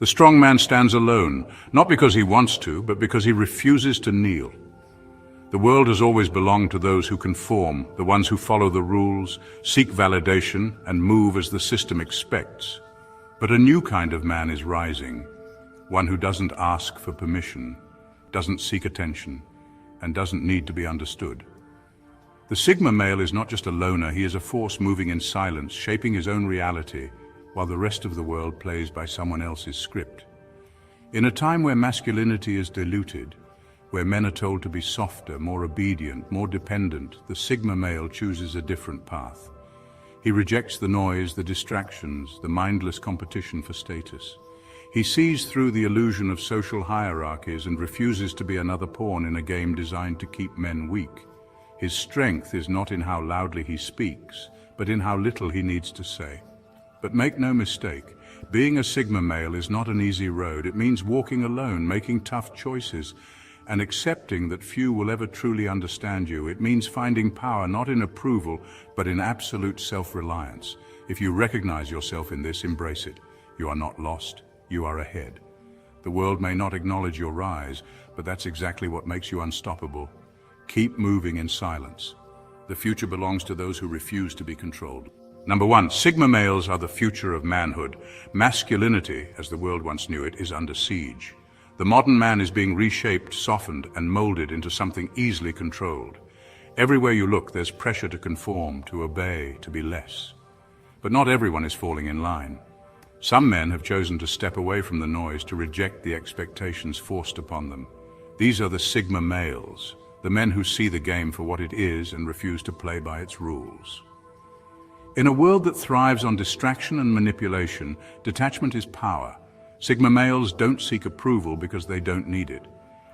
The strong man stands alone, not because he wants to, but because he refuses to kneel. The world has always belonged to those who conform, the ones who follow the rules, seek validation, and move as the system expects. But a new kind of man is rising, one who doesn't ask for permission, doesn't seek attention, and doesn't need to be understood. The Sigma male is not just a loner, he is a force moving in silence, shaping his own reality, while the rest of the world plays by someone else's script. In a time where masculinity is diluted, where men are told to be softer, more obedient, more dependent, the Sigma male chooses a different path. He rejects the noise, the distractions, the mindless competition for status. He sees through the illusion of social hierarchies and refuses to be another pawn in a game designed to keep men weak. His strength is not in how loudly he speaks, but in how little he needs to say. But make no mistake, being a Sigma male is not an easy road. It means walking alone, making tough choices, and accepting that few will ever truly understand you. It means finding power not in approval, but in absolute self-reliance. If you recognize yourself in this, embrace it. You are not lost, you are ahead. The world may not acknowledge your rise, but that's exactly what makes you unstoppable. Keep moving in silence. The future belongs to those who refuse to be controlled. Number 1, Sigma males are the future of manhood. Masculinity, as the world once knew it, is under siege. The modern man is being reshaped, softened, and molded into something easily controlled. Everywhere you look, there's pressure to conform, to obey, to be less. But not everyone is falling in line. Some men have chosen to step away from the noise, to reject the expectations forced upon them. These are the Sigma males, the men who see the game for what it is and refuse to play by its rules. In a world that thrives on distraction and manipulation, detachment is power. Sigma males don't seek approval because they don't need it.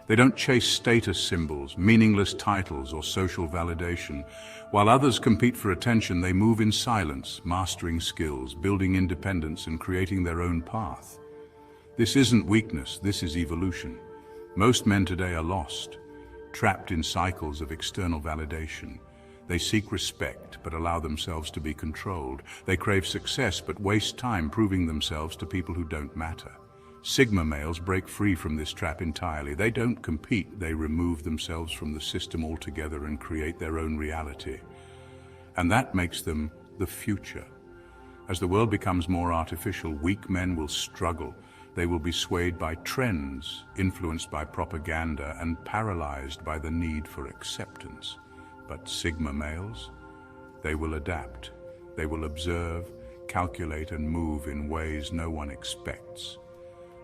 They don't chase status symbols, meaningless titles, or social validation. While others compete for attention, they move in silence, mastering skills, building independence, and creating their own path. This isn't weakness, this is evolution. Most men today are lost, trapped in cycles of external validation. They seek respect, but allow themselves to be controlled. They crave success, but waste time proving themselves to people who don't matter. Sigma males break free from this trap entirely. They don't compete, they remove themselves from the system altogether and create their own reality. And that makes them the future. As the world becomes more artificial, weak men will struggle. They will be swayed by trends, influenced by propaganda, and paralyzed by the need for acceptance. But Sigma males, they will adapt. They will observe, calculate, and move in ways no one expects.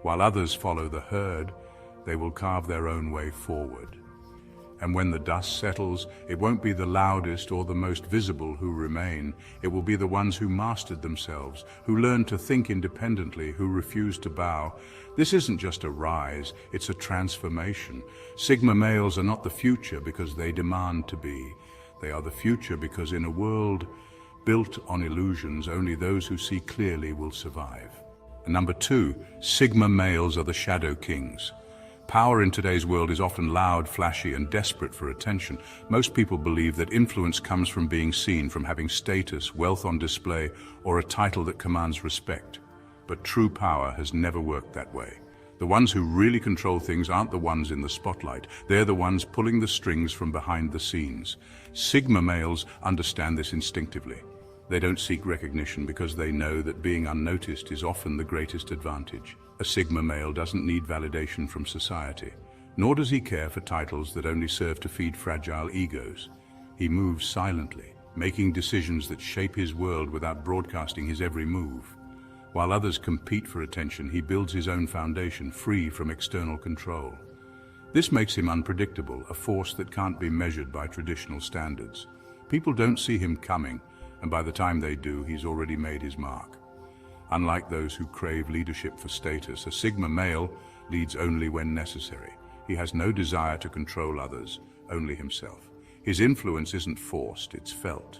While others follow the herd, they will carve their own way forward. And when the dust settles, it won't be the loudest or the most visible who remain. It will be the ones who mastered themselves, who learned to think independently, who refused to bow. This isn't just a rise, it's a transformation. Sigma males are not the future because they demand to be. They are the future because in a world built on illusions, only those who see clearly will survive. And number 2, Sigma males are the shadow kings. Power in today's world is often loud, flashy, and desperate for attention. Most people believe that influence comes from being seen, from having status, wealth on display, or a title that commands respect. But true power has never worked that way. The ones who really control things aren't the ones in the spotlight. They're the ones pulling the strings from behind the scenes. Sigma males understand this instinctively. They don't seek recognition because they know that being unnoticed is often the greatest advantage. A Sigma male doesn't need validation from society, nor does he care for titles that only serve to feed fragile egos. He moves silently, making decisions that shape his world without broadcasting his every move. While others compete for attention, he builds his own foundation, free from external control. This makes him unpredictable, a force that can't be measured by traditional standards. People don't see him coming, and by the time they do, he's already made his mark. Unlike those who crave leadership for status, a Sigma male leads only when necessary. He has no desire to control others, only himself. His influence isn't forced, it's felt.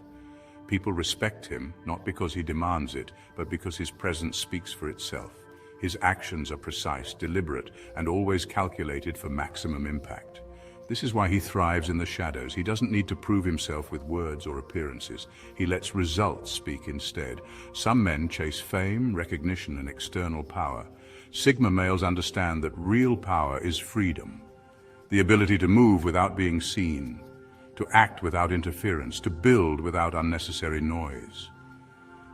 People respect him, not because he demands it, but because his presence speaks for itself. His actions are precise, deliberate, and always calculated for maximum impact. This is why he thrives in the shadows. He doesn't need to prove himself with words or appearances. He lets results speak instead. Some men chase fame, recognition, and external power. Sigma males understand that real power is freedom, the ability to move without being seen, to act without interference, to build without unnecessary noise.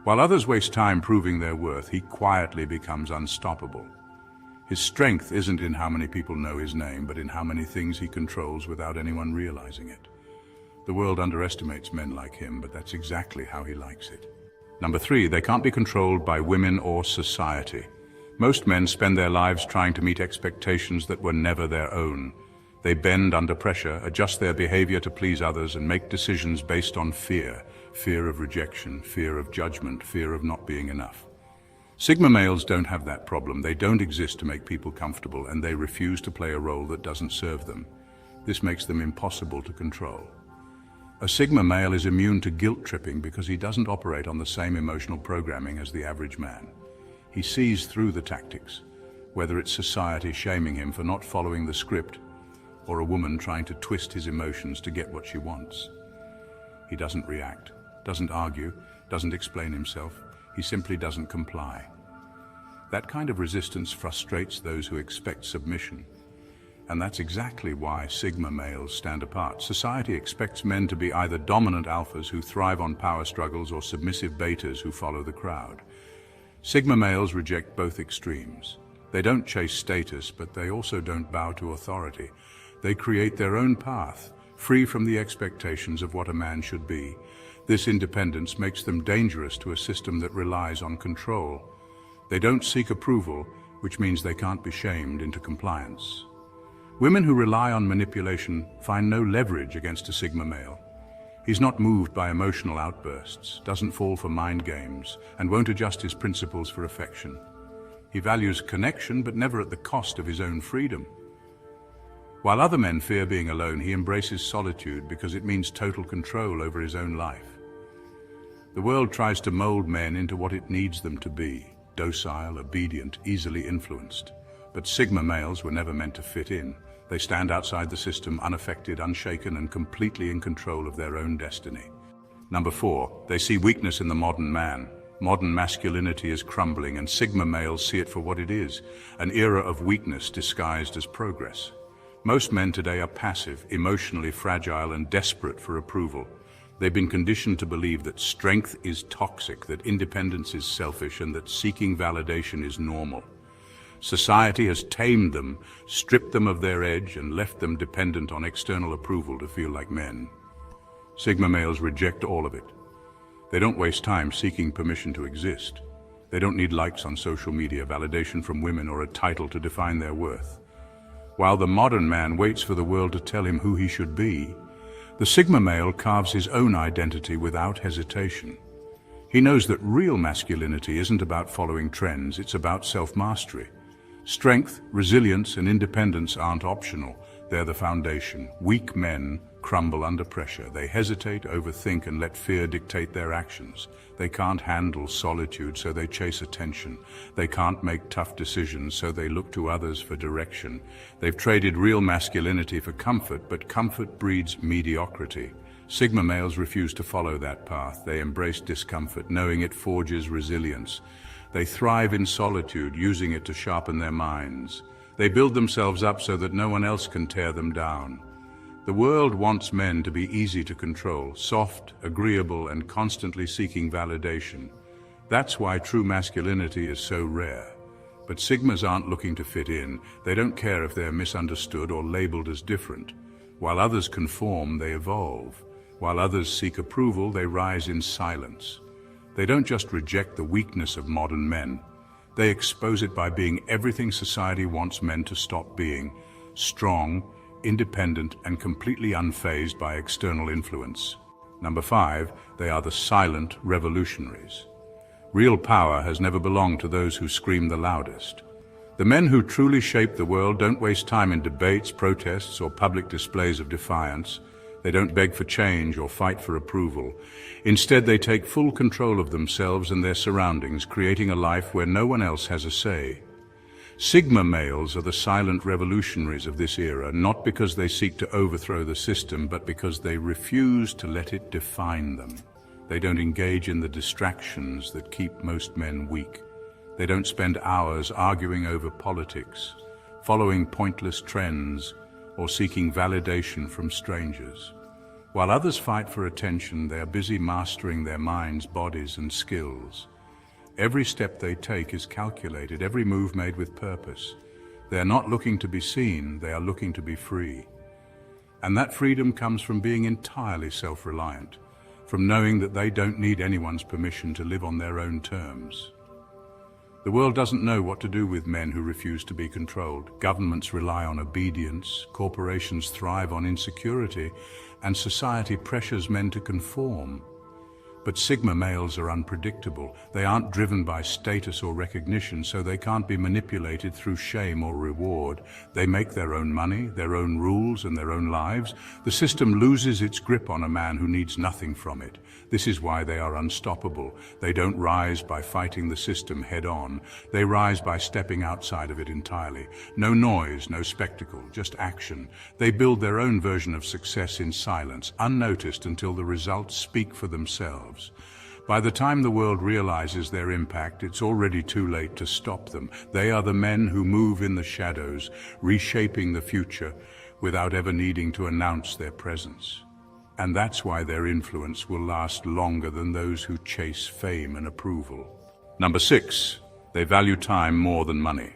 While others waste time proving their worth, he quietly becomes unstoppable. His strength isn't in how many people know his name, but in how many things he controls without anyone realizing it. The world underestimates men like him, but that's exactly how he likes it. Number 3, they can't be controlled by women or society. Most men spend their lives trying to meet expectations that were never their own. They bend under pressure, adjust their behavior to please others, and make decisions based on fear. Fear of rejection, fear of judgment, fear of not being enough. Sigma males don't have that problem. They don't exist to make people comfortable, and they refuse to play a role that doesn't serve them. This makes them impossible to control. A Sigma male is immune to guilt tripping because he doesn't operate on the same emotional programming as the average man. He sees through the tactics, whether it's society shaming him for not following the script, or a woman trying to twist his emotions to get what she wants. He doesn't react, doesn't argue, doesn't explain himself. He simply doesn't comply. That kind of resistance frustrates those who expect submission. And that's exactly why Sigma males stand apart. Society expects men to be either dominant alphas who thrive on power struggles or submissive betas who follow the crowd. Sigma males reject both extremes. They don't chase status, but they also don't bow to authority. They create their own path, free from the expectations of what a man should be. This independence makes them dangerous to a system that relies on control. They don't seek approval, which means they can't be shamed into compliance. Women who rely on manipulation find no leverage against a Sigma male. He's not moved by emotional outbursts, doesn't fall for mind games, and won't adjust his principles for affection. He values connection, but never at the cost of his own freedom. While other men fear being alone, he embraces solitude because it means total control over his own life. The world tries to mold men into what it needs them to be, docile, obedient, easily influenced. But Sigma males were never meant to fit in. They stand outside the system, unaffected, unshaken, and completely in control of their own destiny. Number 4, they see weakness in the modern man. Modern masculinity is crumbling, and Sigma males see it for what it is, an era of weakness disguised as progress. Most men today are passive, emotionally fragile, and desperate for approval. They've been conditioned to believe that strength is toxic, that independence is selfish, and that seeking validation is normal. Society has tamed them, stripped them of their edge, and left them dependent on external approval to feel like men. Sigma males reject all of it. They don't waste time seeking permission to exist. They don't need likes on social media, validation from women, or a title to define their worth. While the modern man waits for the world to tell him who he should be, the Sigma male carves his own identity without hesitation. He knows that real masculinity isn't about following trends, it's about self-mastery. Strength, resilience, and independence aren't optional, they're the foundation. Weak men crumble under pressure. They hesitate, overthink, and let fear dictate their actions. They can't handle solitude, so they chase attention. They can't make tough decisions, so they look to others for direction. They've traded real masculinity for comfort, but comfort breeds mediocrity. Sigma males refuse to follow that path. They embrace discomfort, knowing it forges resilience. They thrive in solitude, using it to sharpen their minds. They build themselves up so that no one else can tear them down. The world wants men to be easy to control, soft, agreeable, and constantly seeking validation. That's why true masculinity is so rare. But Sigmas aren't looking to fit in. They don't care if they're misunderstood or labeled as different. While others conform, they evolve. While others seek approval, they rise in silence. They don't just reject the weakness of modern men. They expose it by being everything society wants men to stop being: strong, independent, and completely unfazed by external influence. Number 5, they are the silent revolutionaries. Real power has never belonged to those who scream the loudest. The men who truly shape the world don't waste time in debates, protests, or public displays of defiance. They don't beg for change or fight for approval. Instead, they take full control of themselves and their surroundings, creating a life where no one else has a say. Sigma males are the silent revolutionaries of this era, not because they seek to overthrow the system, but because they refuse to let it define them. They don't engage in the distractions that keep most men weak. They don't spend hours arguing over politics, following pointless trends, or seeking validation from strangers. While others fight for attention, they are busy mastering their minds, bodies, and skills. Every step they take is calculated, every move made with purpose. They are not looking to be seen, they are looking to be free. And that freedom comes from being entirely self-reliant, from knowing that they don't need anyone's permission to live on their own terms. The world doesn't know what to do with men who refuse to be controlled. Governments rely on obedience, corporations thrive on insecurity, and society pressures men to conform. But Sigma males are unpredictable. They aren't driven by status or recognition, so they can't be manipulated through shame or reward. They make their own money, their own rules, and their own lives. The system loses its grip on a man who needs nothing from it. This is why they are unstoppable. They don't rise by fighting the system head-on. They rise by stepping outside of it entirely. No noise, no spectacle, just action. They build their own version of success in silence, unnoticed until the results speak for themselves. By the time the world realizes their impact, it's already too late to stop them. They are the men who move in the shadows, reshaping the future without ever needing to announce their presence. And that's why their influence will last longer than those who chase fame and approval. Number 6, they value time more than money.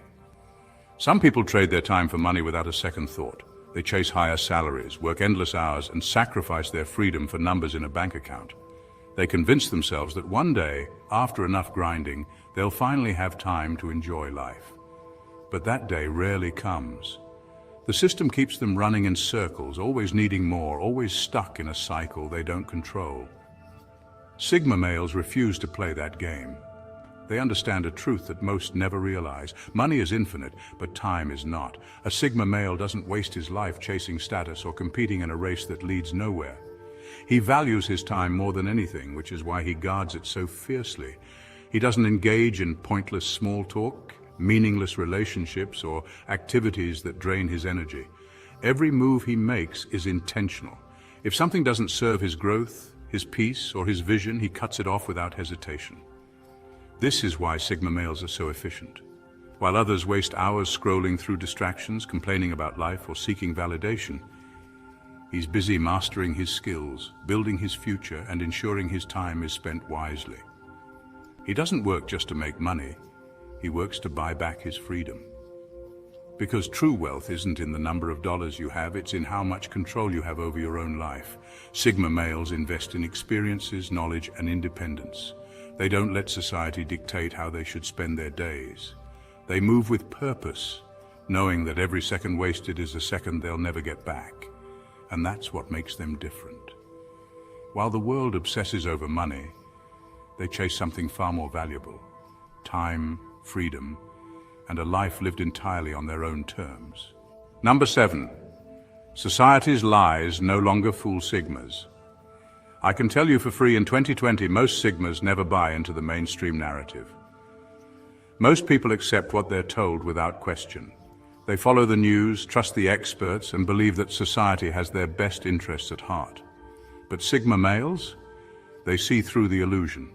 Some people trade their time for money without a second thought. They chase higher salaries, work endless hours, and sacrifice their freedom for numbers in a bank account. They convince themselves that one day, after enough grinding, they'll finally have time to enjoy life. But that day rarely comes. The system keeps them running in circles, always needing more, always stuck in a cycle they don't control. Sigma males refuse to play that game. They understand a truth that most never realize. Money is infinite, but time is not. A Sigma male doesn't waste his life chasing status or competing in a race that leads nowhere. He values his time more than anything, which is why he guards it so fiercely. He doesn't engage in pointless small talk, meaningless relationships, or activities that drain his energy. Every move he makes is intentional. If something doesn't serve his growth, his peace, or his vision, he cuts it off without hesitation. This is why Sigma males are so efficient. While others waste hours scrolling through distractions, complaining about life, or seeking validation, he's busy mastering his skills, building his future, and ensuring his time is spent wisely. He doesn't work just to make money. He works to buy back his freedom. Because true wealth isn't in the number of dollars you have, it's in how much control you have over your own life. Sigma males invest in experiences, knowledge, and independence. They don't let society dictate how they should spend their days. They move with purpose, knowing that every second wasted is a second they'll never get back. And that's what makes them different. While the world obsesses over money, they chase something far more valuable: time, freedom, and a life lived entirely on their own terms. Number 7, society's lies no longer fool Sigmas. I can tell you for free, in 2020, most Sigmas never buy into the mainstream narrative. Most people accept what they're told without question. They follow the news, trust the experts, and believe that society has their best interests at heart. But Sigma males, they see through the illusion.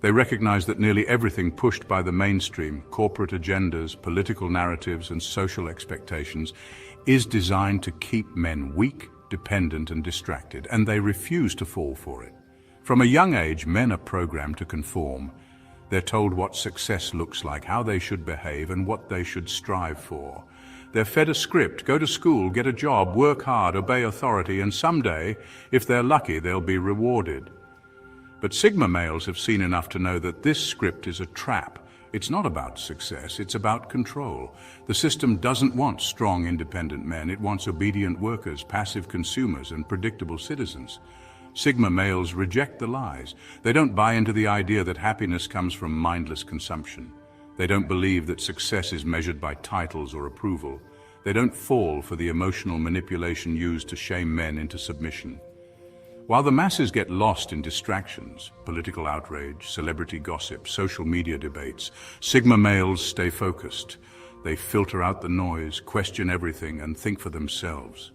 They recognize that nearly everything pushed by the mainstream, corporate agendas, political narratives, and social expectations, is designed to keep men weak, dependent, and distracted, and they refuse to fall for it. From a young age, men are programmed to conform. They're told what success looks like, how they should behave, and what they should strive for. They're fed a script: go to school, get a job, work hard, obey authority, and someday, if they're lucky, they'll be rewarded. But Sigma males have seen enough to know that this script is a trap. It's not about success, it's about control. The system doesn't want strong, independent men. It wants obedient workers, passive consumers, and predictable citizens. Sigma males reject the lies. They don't buy into the idea that happiness comes from mindless consumption. They don't believe that success is measured by titles or approval. They don't fall for the emotional manipulation used to shame men into submission. While the masses get lost in distractions, political outrage, celebrity gossip, social media debates, Sigma males stay focused. They filter out the noise, question everything, and think for themselves.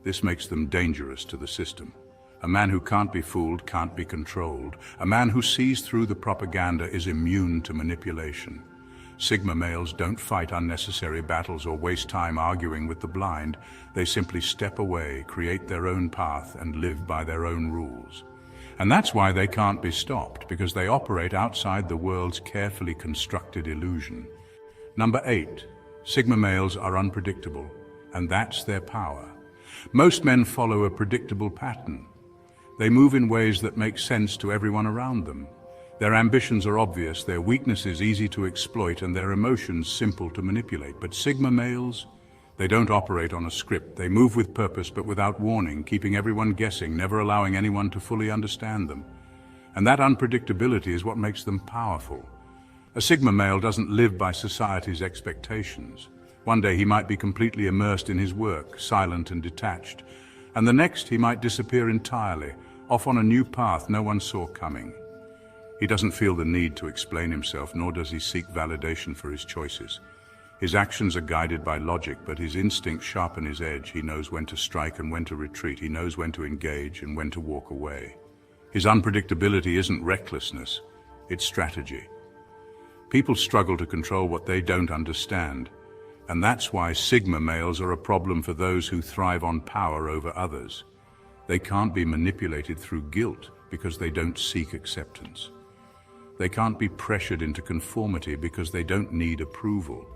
This makes them dangerous to the system. A man who can't be fooled can't be controlled. A man who sees through the propaganda is immune to manipulation. Sigma males don't fight unnecessary battles or waste time arguing with the blind. They simply step away, create their own path, and live by their own rules. And that's why they can't be stopped, because they operate outside the world's carefully constructed illusion. Number 8. Sigma males are unpredictable, and that's their power. Most men follow a predictable pattern. They move in ways that make sense to everyone around them. Their ambitions are obvious, their weaknesses easy to exploit, and their emotions simple to manipulate. But Sigma males, they don't operate on a script. They move with purpose but without warning, keeping everyone guessing, never allowing anyone to fully understand them. And that unpredictability is what makes them powerful. A Sigma male doesn't live by society's expectations. One day he might be completely immersed in his work, silent and detached, and the next he might disappear entirely, off on a new path no one saw coming. He doesn't feel the need to explain himself, nor does he seek validation for his choices. His actions are guided by logic, but his instincts sharpen his edge. He knows when to strike and when to retreat. He knows when to engage and when to walk away. His unpredictability isn't recklessness, it's strategy. People struggle to control what they don't understand, and that's why Sigma males are a problem for those who thrive on power over others. They can't be manipulated through guilt because they don't seek acceptance. They can't be pressured into conformity because they don't need approval.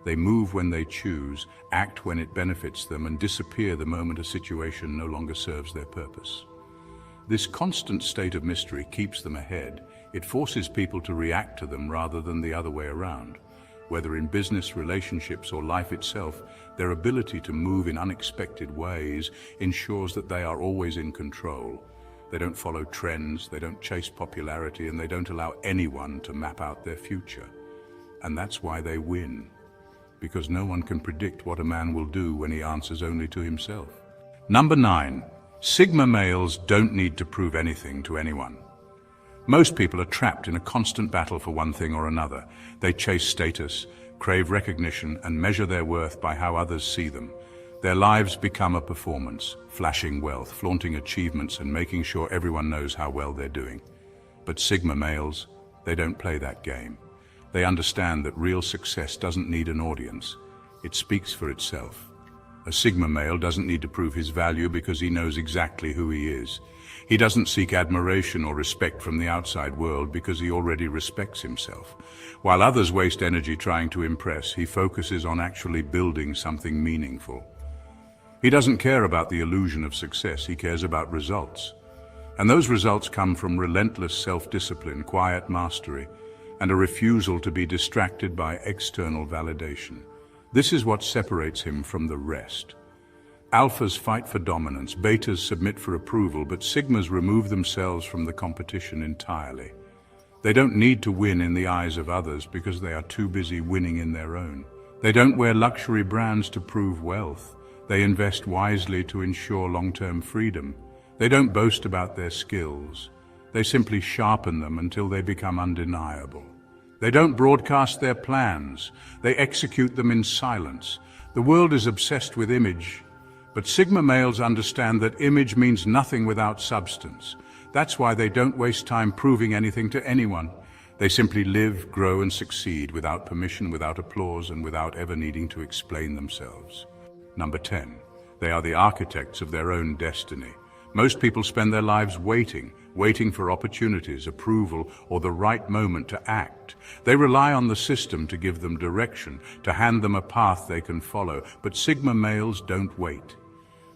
They move when they choose, act when it benefits them, and disappear the moment a situation no longer serves their purpose. This constant state of mystery keeps them ahead. It forces people to react to them rather than the other way around. Whether in business, relationships, or life itself, their ability to move in unexpected ways ensures that they are always in control. They don't follow trends, they don't chase popularity, and they don't allow anyone to map out their future. And that's why they win. Because no one can predict what a man will do when he answers only to himself. Number 9. Sigma males don't need to prove anything to anyone. Most people are trapped in a constant battle for one thing or another. They chase status, crave recognition, and measure their worth by how others see them. Their lives become a performance, flashing wealth, flaunting achievements, and making sure everyone knows how well they're doing. But Sigma males, they don't play that game. They understand that real success doesn't need an audience. It speaks for itself. A Sigma male doesn't need to prove his value because he knows exactly who he is. He doesn't seek admiration or respect from the outside world because he already respects himself. While others waste energy trying to impress, he focuses on actually building something meaningful. He doesn't care about the illusion of success, he cares about results. And those results come from relentless self-discipline, quiet mastery, and a refusal to be distracted by external validation. This is what separates him from the rest. Alphas fight for dominance, betas submit for approval, but Sigmas remove themselves from the competition entirely. They don't need to win in the eyes of others because they are too busy winning in their own. They don't wear luxury brands to prove wealth. They invest wisely to ensure long-term freedom. They don't boast about their skills. They simply sharpen them until they become undeniable. They don't broadcast their plans. They execute them in silence. The world is obsessed with image, but Sigma males understand that image means nothing without substance. That's why they don't waste time proving anything to anyone. They simply live, grow, and succeed without permission, without applause, and without ever needing to explain themselves. Number 10. They are the architects of their own destiny. Most people spend their lives waiting for opportunities, approval, or the right moment to act. They rely on the system to give them direction, to hand them a path they can follow. But Sigma males don't wait.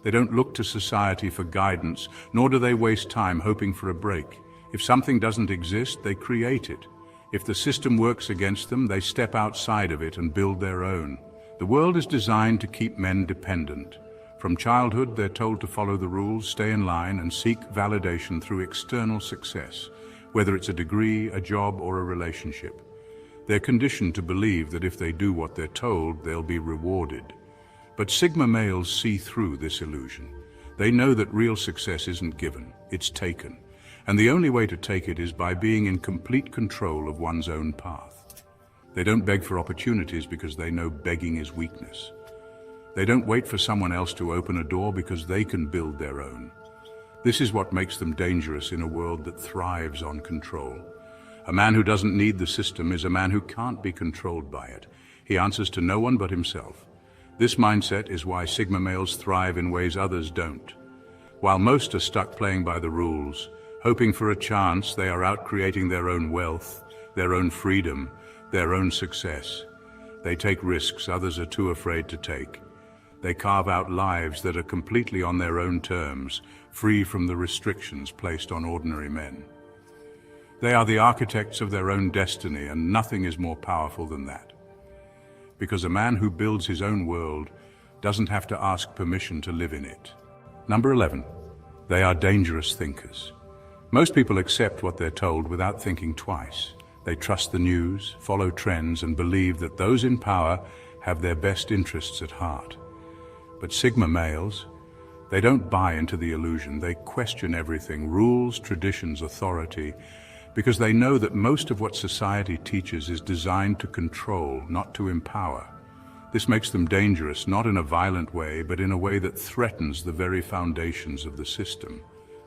They don't look to society for guidance, nor do they waste time hoping for a break. If something doesn't exist, they create it. If the system works against them, they step outside of it and build their own. The world is designed to keep men dependent. From childhood, they're told to follow the rules, stay in line, and seek validation through external success, whether it's a degree, a job, or a relationship. They're conditioned to believe that if they do what they're told, they'll be rewarded. But Sigma males see through this illusion. They know that real success isn't given, it's taken. And the only way to take it is by being in complete control of one's own path. They don't beg for opportunities because they know begging is weakness. They don't wait for someone else to open a door because they can build their own. This is what makes them dangerous in a world that thrives on control. A man who doesn't need the system is a man who can't be controlled by it. He answers to no one but himself. This mindset is why Sigma males thrive in ways others don't. While most are stuck playing by the rules, hoping for a chance, they are out creating their own wealth, their own freedom, their own success. They take risks others are too afraid to take. They carve out lives that are completely on their own terms, free from the restrictions placed on ordinary men. They are the architects of their own destiny, and nothing is more powerful than that. Because a man who builds his own world doesn't have to ask permission to live in it. Number 11. They are dangerous thinkers. Most people accept what they're told without thinking twice. They trust the news, follow trends, and believe that those in power have their best interests at heart. But Sigma males, they don't buy into the illusion. They question everything, rules, traditions, authority, because they know that most of what society teaches is designed to control, not to empower. This makes them dangerous, not in a violent way, but in a way that threatens the very foundations of the system.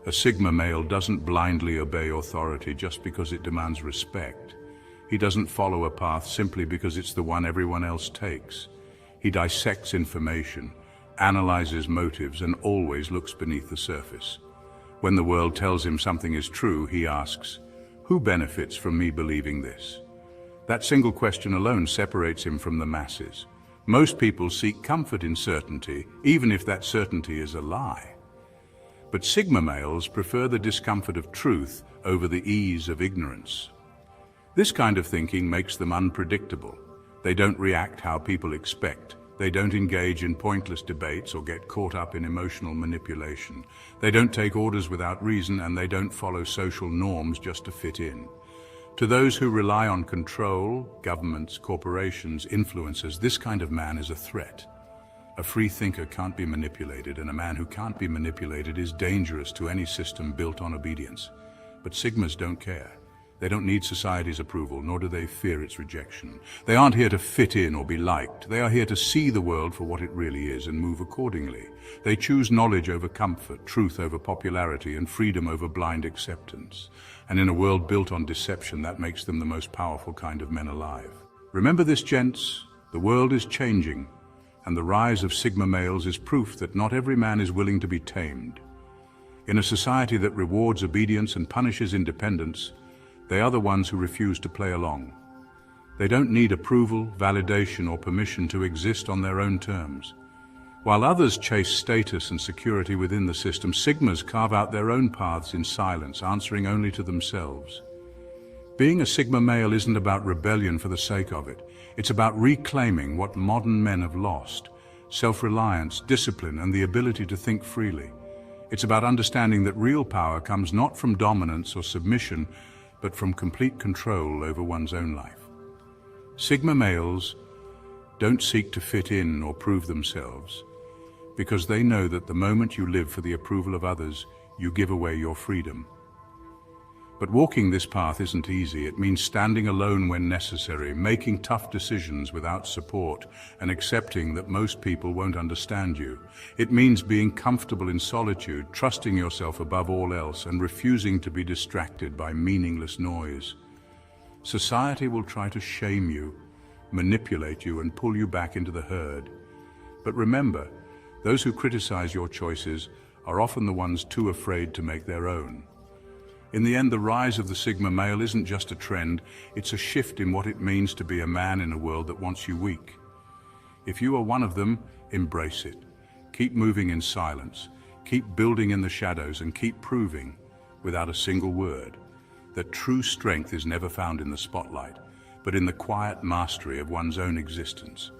A Sigma male doesn't blindly obey authority just because it demands respect. He doesn't follow a path simply because it's the one everyone else takes. He dissects information, analyzes motives, and always looks beneath the surface. When the world tells him something is true, he asks, "Who benefits from me believing this?" That single question alone separates him from the masses. Most people seek comfort in certainty, even if that certainty is a lie. But Sigma males prefer the discomfort of truth over the ease of ignorance. This kind of thinking makes them unpredictable. They don't react how people expect. They don't engage in pointless debates or get caught up in emotional manipulation. They don't take orders without reason, and they don't follow social norms just to fit in. To those who rely on control, governments, corporations, influencers, this kind of man is a threat. A free thinker can't be manipulated, and a man who can't be manipulated is dangerous to any system built on obedience. But Sigmas don't care. They don't need society's approval, nor do they fear its rejection. They aren't here to fit in or be liked. They are here to see the world for what it really is and move accordingly. They choose knowledge over comfort, truth over popularity, and freedom over blind acceptance. And in a world built on deception, that makes them the most powerful kind of men alive. Remember this, gents. The world is changing, and the rise of Sigma males is proof that not every man is willing to be tamed. In a society that rewards obedience and punishes independence, they are the ones who refuse to play along. They don't need approval, validation, or permission to exist on their own terms. While others chase status and security within the system, Sigmas carve out their own paths in silence, answering only to themselves. Being a Sigma male isn't about rebellion for the sake of it. It's about reclaiming what modern men have lost: self-reliance, discipline, and the ability to think freely. It's about understanding that real power comes not from dominance or submission, but from complete control over one's own life. Sigma males don't seek to fit in or prove themselves, because they know that the moment you live for the approval of others, you give away your freedom. But walking this path isn't easy. It means standing alone when necessary, making tough decisions without support, and accepting that most people won't understand you. It means being comfortable in solitude, trusting yourself above all else, and refusing to be distracted by meaningless noise. Society will try to shame you, manipulate you, and pull you back into the herd. But remember, those who criticize your choices are often the ones too afraid to make their own. In the end, the rise of the Sigma male isn't just a trend, it's a shift in what it means to be a man in a world that wants you weak. If you are one of them, embrace it. Keep moving in silence, keep building in the shadows, and keep proving, without a single word, that true strength is never found in the spotlight, but in the quiet mastery of one's own existence.